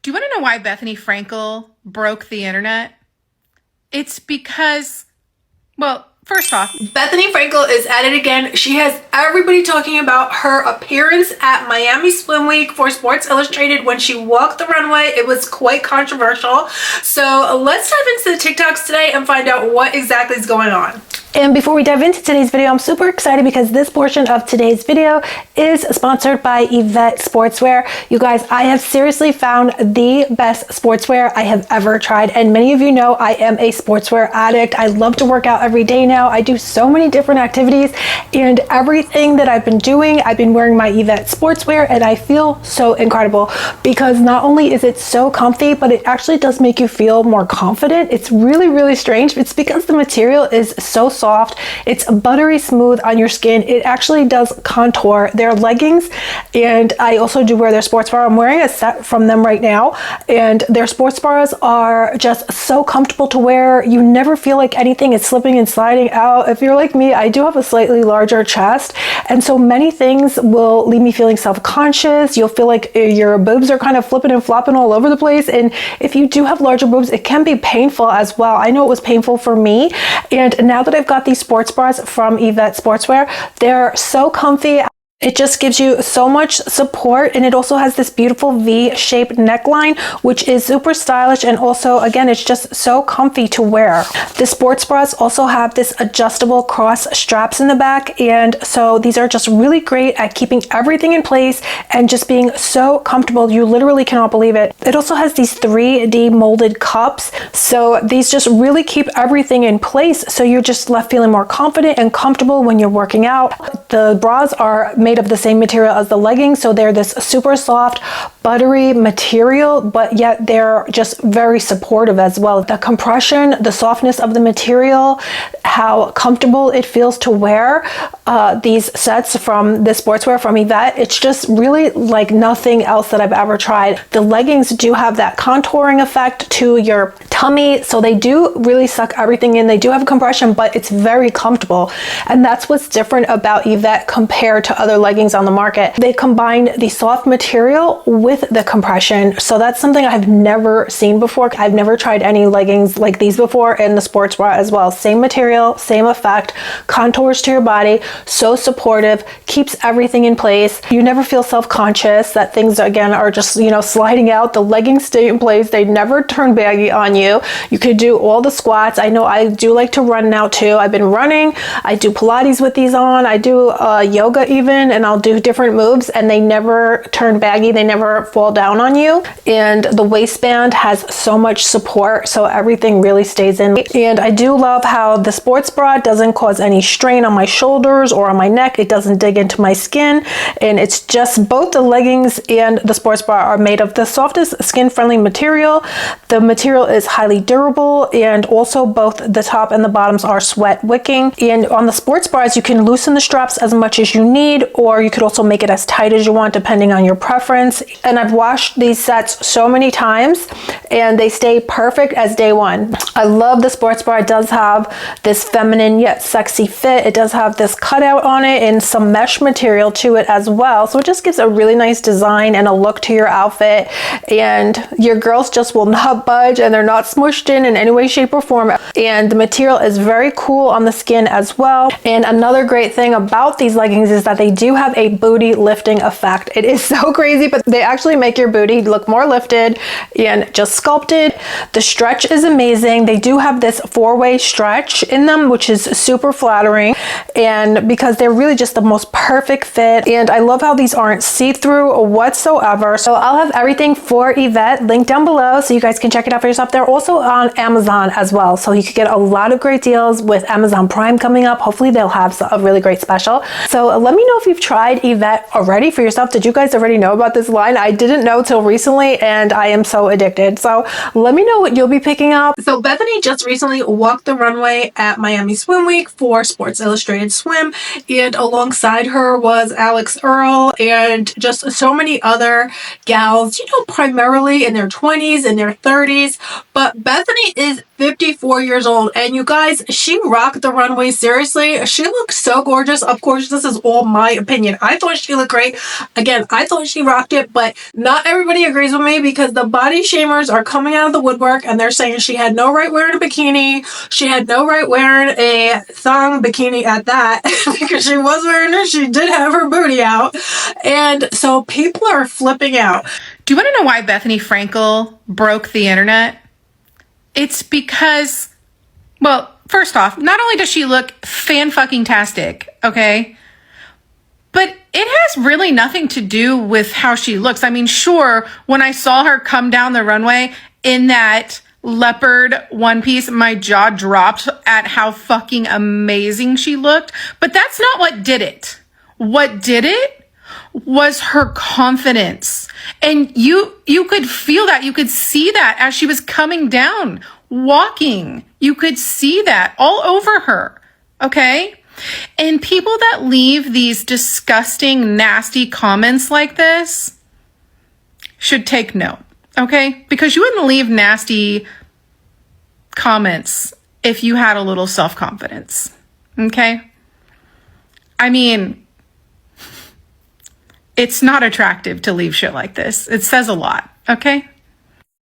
Do you want to know why Bethenny Frankel broke the internet? It's because, well, first off, Bethenny Frankel is at it again. She has everybody talking about her appearance at Miami Swim Week for Sports Illustrated when she walked the runway. It was quite controversial. So let's dive into the TikToks today and find out what exactly is going on. And before we dive into today's video, I'm super excited because this portion of today's video is sponsored by Yvette Sportswear. You guys, I have seriously found the best sportswear I have ever tried. And many of you know I am a sportswear addict. I love to work out every day now. I do so many different activities, and everything that I've been doing, I've been wearing my Yvette Sportswear, and I feel so incredible because not only is it so comfy, but it actually does make you feel more confident. It's really, really strange. It's because the material is so soft. It's buttery smooth on your skin. It actually does contour. They're leggings, and I also do wear their sports bra. I'm wearing a set from them right now, and their sports bras are just so comfortable to wear. You never feel like anything is slipping and sliding out. If you're like me, I do have a slightly larger chest, and so many things will leave me feeling self-conscious. You'll feel like your boobs are kind of flipping and flopping all over the place, and if you do have larger boobs, it can be painful as well. I know it was painful for me, and now that I've got these sports bras from Yvette Sportswear, they're so comfy. It just gives you so much support, and it also has this beautiful V-shaped neckline, which is super stylish, and also, again, it's just so comfy to wear. The sports bras also have this adjustable cross straps in the back, and so these are just really great at keeping everything in place and just being so comfortable. You literally cannot believe it. It also has these 3D molded cups, so these just really keep everything in place, so you're just left feeling more confident and comfortable when you're working out. The bras are made of the same material as the leggings, so they're this super soft, buttery material, but yet they're just very supportive as well. The compression, the softness of the material, how comfortable it feels to wear these sets from the sportswear from Yvette, it's just really like nothing else that I've ever tried. The leggings do have that contouring effect to your tummy, so they do really suck everything in. They do have compression, but it's very comfortable, and that's what's different about Yvette compared to other leggings on the market. They combine the soft material with the compression, so that's something I've never seen before. I've never tried any leggings like these before, and the sports bra as well. Same material, same effect, contours to your body, so supportive, keeps everything in place. You never feel self-conscious that things, again, are just, you know, sliding out. The leggings stay in place. They never turn baggy on you. You could do all the squats. I know I do like to run now too. I've been running. I do Pilates with these on. I do yoga even, and I'll do different moves, and they never turn baggy. They never fall down on you, and the waistband has so much support, so everything really stays in. And I do love how the sports bra doesn't cause any strain on my shoulders or on my neck. It doesn't dig into my skin, and it's just both the leggings and the sports bra are made of the softest skin-friendly material. The material is highly durable, and also both the top and the bottoms are sweat wicking. And on the sports bras, you can loosen the straps as much as you need, or you could also make it as tight as you want depending on your preference. And I've washed these sets so many times, and they stay perfect as day one. I love the sports bra. It does have this feminine yet sexy fit. It does have this cutout on it and some mesh material to it as well, so it just gives a really nice design and a look to your outfit, and your girls just will not budge, and they're not smushed in any way, shape, or form. And the material is very cool on the skin as well. And another great thing about these leggings is that they do have a booty lifting effect. It is so crazy, but they actually make your booty look more lifted and just sculpted. The stretch is amazing. They do have this 4-way stretch in them, which is super flattering, and because they're really just the most perfect fit. And I love how these aren't see-through whatsoever. So I'll have everything for Yvette linked down below so you guys can check it out for yourself. They're also on Amazon as well, so you could get a lot of great deals with Amazon Prime coming up. Hopefully they'll have a really great special. So let me know if you've tried Yvette already for yourself. Did you guys already know about this line? I didn't know till recently, and I am so addicted. So let me know what you'll be picking up. So Bethenny just recently walked the runway at Miami Swim Week for Sports Illustrated Swim, and alongside her was Alex Earl and just so many other gals, you know, primarily in their 20s and their 30s, But Bethenny is 54 years old, and you guys, she rocked the runway. Seriously, she looked so gorgeous. Of course, this is all my opinion. I thought she looked great. Again, I thought she rocked it, but not everybody agrees with me because the body shamers are coming out of the woodwork and they're saying she had no right wearing a bikini. She had no right wearing a thong bikini at that because she was wearing it. She did have her booty out. And so people are flipping out. Do you want to know why Bethenny Frankel broke the internet? It's because, well, first off, not only does she look fan-fucking-tastic, okay? But it has really nothing to do with how she looks. I mean, sure, when I saw her come down the runway in that leopard one piece, my jaw dropped at how fucking amazing she looked. But that's not what did it. What did it was her confidence. And you could feel that. You could see that as she was coming down, walking. You could see that all over her. Okay? And people that leave these disgusting, nasty comments like this should take note. Okay? Because you wouldn't leave nasty comments if you had a little self-confidence. Okay? I mean, it's not attractive to leave shit like this. It says a lot, okay?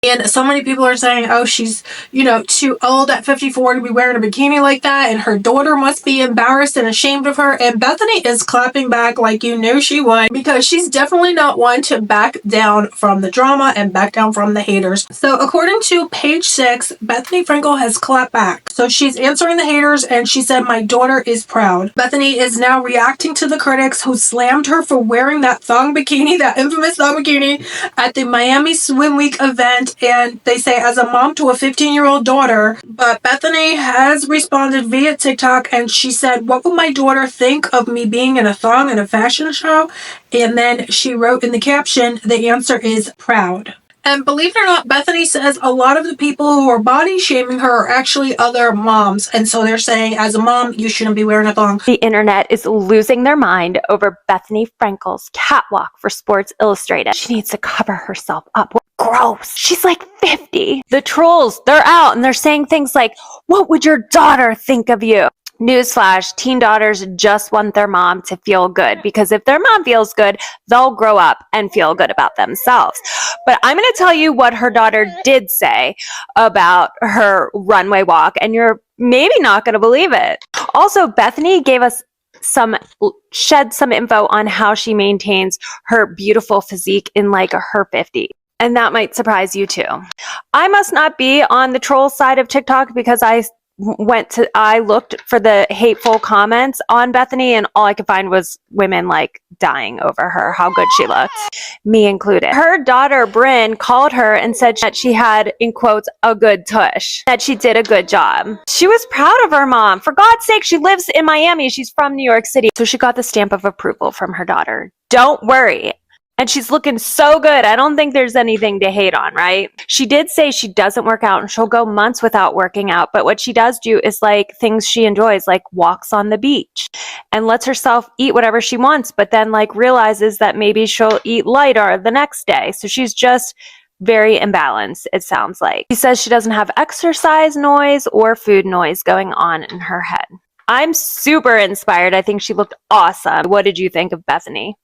And so many people are saying, oh, she's, too old at 54 to be wearing a bikini like that. And her daughter must be embarrassed and ashamed of her. And Bethenny is clapping back like you knew she would, because she's definitely not one to back down from the drama and back down from the haters. So according to page 6, Bethenny Frankel has clapped back. So she's answering the haters and she said, my daughter is proud. Bethenny is now reacting to the critics who slammed her for wearing that thong bikini, that infamous thong bikini at the Miami Swim Week event. And they say, as a mom to a 15-year-old daughter. But Bethenny has responded via TikTok and she said, what would my daughter think of me being in a thong in a fashion show? And then she wrote in the caption, the answer is proud. And believe it or not, Bethenny says a lot of the people who are body shaming her are actually other moms. And so they're saying, as a mom, you shouldn't be wearing a thong. The internet is losing their mind over Bethenny Frankel's catwalk for Sports Illustrated. She needs to cover herself up. Gross. She's like 50. The trolls, they're out and they're saying things like, what would your daughter think of you? Newsflash, teen daughters just want their mom to feel good, because if their mom feels good, they'll grow up and feel good about themselves. But I'm going to tell you what her daughter did say about her runway walk, and you're maybe not going to believe it. Also, Bethenny gave us shed some info on how she maintains her beautiful physique in like her 50s. And that might surprise you too. I must not be on the troll side of TikTok because I looked for the hateful comments on Bethenny and all I could find was women like dying over her, how good she looked, me included. Her daughter Bryn called her and said that she had, in quotes, a good tush, that she did a good job. She was proud of her mom. For God's sake, she lives in Miami. She's from New York City. So she got the stamp of approval from her daughter. Don't worry. And she's looking so good. I don't think there's anything to hate on, right? She did say she doesn't work out and she'll go months without working out. But what she does do is like things she enjoys, like walks on the beach and lets herself eat whatever she wants, but then like realizes that maybe she'll eat lighter the next day. So she's just very imbalanced, it sounds like. She says she doesn't have exercise noise or food noise going on in her head. I'm super inspired. I think she looked awesome. What did you think of Bethenny?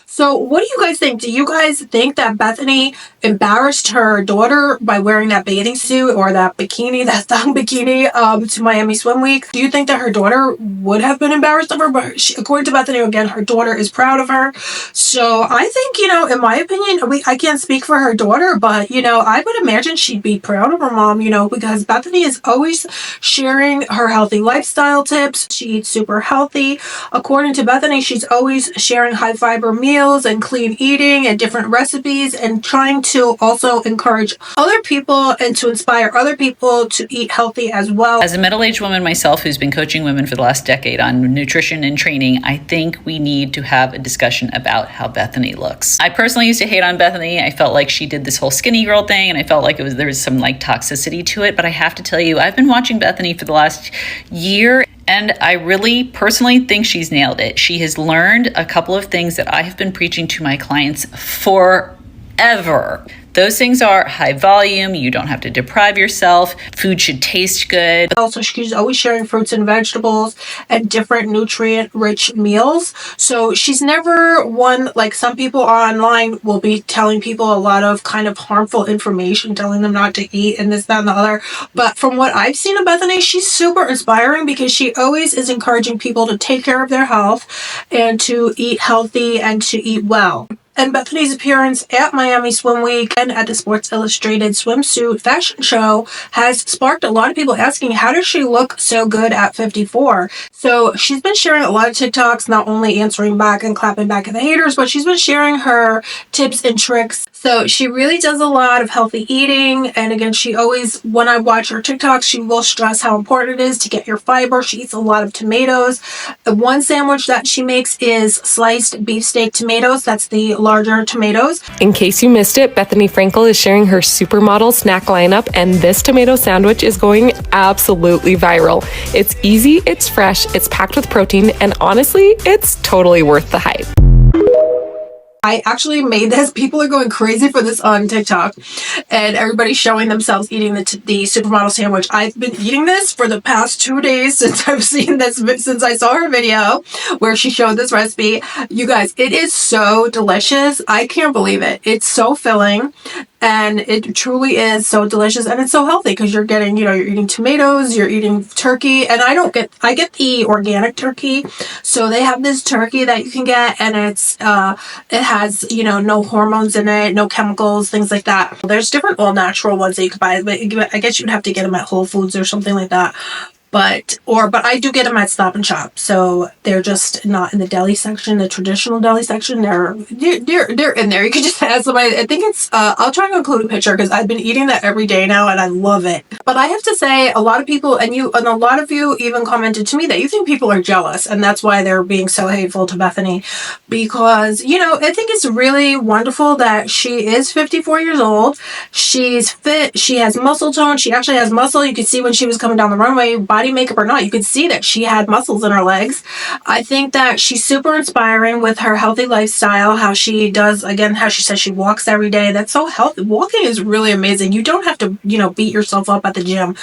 So what do you guys think? Do you guys think that Bethenny embarrassed her daughter by wearing that bathing suit or that bikini, that thong bikini, to Miami Swim Week? Do you think that her daughter would have been embarrassed of her? But according to Bethenny, again, her daughter is proud of her. So I think, in my opinion, I can't speak for her daughter, but, I would imagine she'd be proud of her mom, because Bethenny is always sharing her healthy lifestyle tips. She eats super healthy. According to Bethenny, she's always sharing high fiber meals and clean eating and different recipes and trying to also encourage other people and to inspire other people to eat healthy as well. As a middle-aged woman myself who's been coaching women for the last decade on nutrition and training, I think we need to have a discussion about how Bethenny looks. I personally used to hate on Bethenny. I felt like she did this whole skinny girl thing and I felt like there was some like toxicity to it. But I have to tell you, I've been watching Bethenny for the last year and I really personally think she's nailed it. She has learned a couple of things that I have been preaching to my clients for ever. Those things are high volume. You don't have to deprive yourself. Food should taste good. Also, she's always sharing fruits and vegetables and different nutrient-rich meals. So she's never one, like some people online will be telling people a lot of kind of harmful information, telling them not to eat and this, that, and the other. But from what I've seen of Bethenny, she's super inspiring because she always is encouraging people to take care of their health and to eat healthy and to eat well. And Bethenny's appearance at Miami Swim Week and at the Sports Illustrated swimsuit fashion show has sparked a lot of people asking, how does she look so good at 54? So she's been sharing a lot of TikToks, not only answering back and clapping back at the haters, but she's been sharing her tips and tricks. So she really does a lot of healthy eating. And again, she always, when I watch her TikToks, she will stress how important it is to get your fiber. She eats a lot of tomatoes. One sandwich that she makes is sliced beefsteak tomatoes. That's the larger tomatoes. In case you missed it, Bethenny Frankel is sharing her supermodel snack lineup, and this tomato sandwich is going absolutely viral. It's easy, it's fresh, it's packed with protein, and honestly, it's totally worth the hype. I actually made this. People are going crazy for this on TikTok, and everybody's showing themselves eating the supermodel sandwich. I've been eating this for the past 2 days since I've seen this, since I saw her video where she showed this recipe. You guys, it is so delicious. I can't believe it. It's so filling. And it truly is so delicious, and it's so healthy because you're getting, you're eating tomatoes, you're eating turkey, and I get the organic turkey. So they have this turkey that you can get, and it has, no hormones in it, no chemicals, things like that. There's different all natural ones that you can buy, but I guess you'd have to get them at Whole Foods or something like that. But I do get them at Stop and Shop, so they're just not in the deli section, the traditional deli section. They're in there. You can just ask somebody. I think it's. I'll try to include a picture because I've been eating that every day now, and I love it. But I have to say, a lot of people, and a lot of you even commented to me that you think people are jealous, and that's why they're being so hateful to Bethenny, because I think it's really wonderful that she is 54 years old. She's fit. She has muscle tone. She actually has muscle. You could see when she was coming down the runway, body makeup or not, you could see that she had muscles in her legs. I think that she's super inspiring with her healthy lifestyle, how she does, again, how she says she walks every day. That's so healthy. Walking is really amazing. You don't have to, beat yourself up at the gym.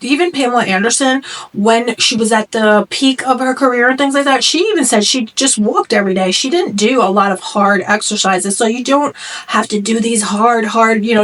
Even Pamela Anderson, when she was at the peak of her career and things like that, she even said she just walked every day. She didn't do a lot of hard exercises. So you don't have to do these hard,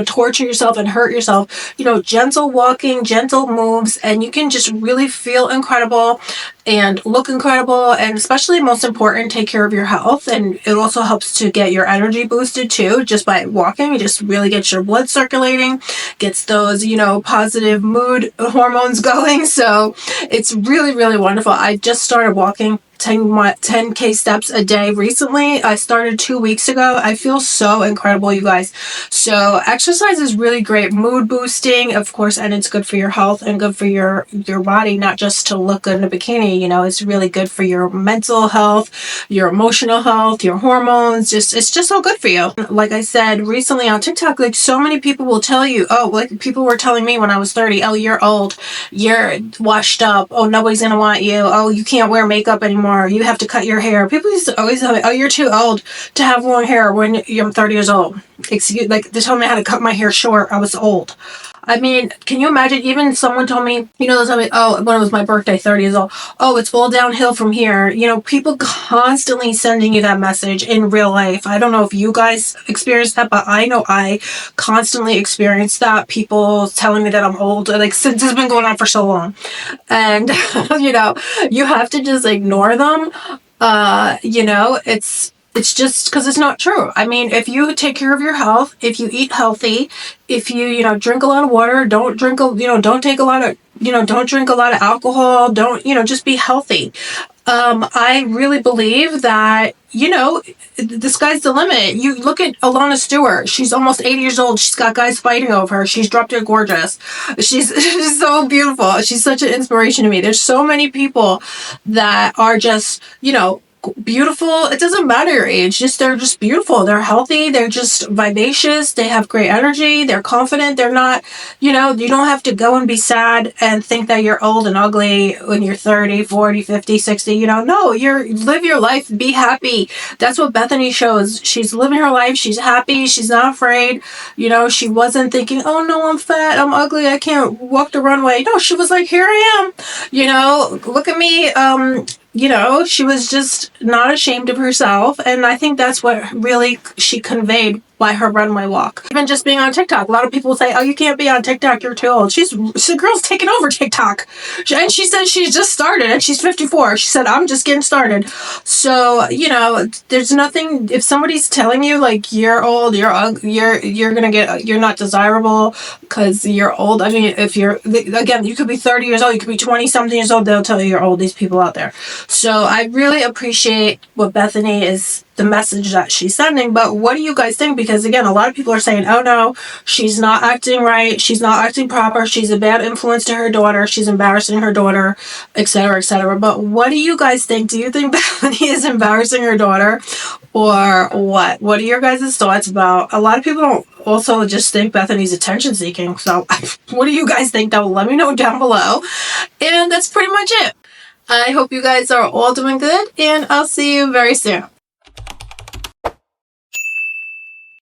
torture yourself and hurt yourself. Gentle walking, gentle moves, and you can just really feel incredible and look incredible, and especially, most important, take care of your health. And it also helps to get your energy boosted too, just by walking. It just really gets your blood circulating, gets those positive mood hormones going. So it's really, really wonderful. I just started walking 10K steps a day recently. I started 2 weeks ago. I feel so incredible, you guys. So exercise is really great, mood boosting, of course, and it's good for your health and good for your body, not just to look good in a bikini. It's really good for your mental health, your emotional health, your hormones. It's just so good for you. Like I said recently on TikTok, like so many people will tell you, like people were telling me when I was 30, you're old, you're washed up, nobody's gonna want you, you can't wear makeup anymore, you have to cut your hair. People used to always tell me, you're too old to have long hair when you're 30 years old. They told me I had to cut my hair short. I was old. I mean, can you imagine? Even someone told me, they told me, when it was my birthday, 30 years old, it's all downhill from here. People constantly sending you that message in real life. I don't know if you guys experience that, but I know I constantly experience that. People telling me that I'm old, since it's been going on for so long. And, you have to just ignore them. It's just because it's not true. I mean, if you take care of your health, if you eat healthy, if you, drink a lot of water, don't drink a lot of alcohol, just be healthy. I really believe that, the sky's the limit. You look at Alana Stewart. She's almost 80 years old. She's got guys fighting over her. She's dropped dead gorgeous. She's so beautiful. She's such an inspiration to me. There's so many people that are just, beautiful. It doesn't matter your age, just they're just beautiful. They're healthy, they're just vivacious, they have great energy, they're confident. They're not, you know, you don't have to go and be sad and think that you're old and ugly when you're 30, 40, 50, 60. You know, no, live your life, be happy. That's what Bethenny shows. She's living her life, she's happy, she's not afraid. You know, she wasn't thinking, oh no, I'm fat, I'm ugly, I can't walk the runway. No, she was like, here I am, you know, look at me. You know, she was just not ashamed of herself. And I think that's what really she conveyed by her runway walk. Even just being on TikTok. A lot of people say, oh, you can't be on TikTok, you're too old. The girl's taking over TikTok. And she said she's just started and she's 54. She said, I'm just getting started. So, you know, there's nothing, if somebody's telling you like you're old, you're not desirable because you're old. I mean, if you're, again, you could be 30 years old, you could be 20 something years old, they'll tell you you're old, these people out there. So I really appreciate what Bethenny is, the message that she's sending. But what do you guys think? Because again, a lot of people are saying, oh no, she's not acting right, she's not acting proper, she's a bad influence to her daughter, she's embarrassing her daughter, etc., etc. But what do you guys think? Do you think Bethenny is embarrassing her daughter or what? What are your guys' thoughts about? A lot of people don't also just think Bethenny's attention seeking. So what do you guys think though? Let me know down below. And that's pretty much it. I hope you guys are all doing good and I'll see you very soon.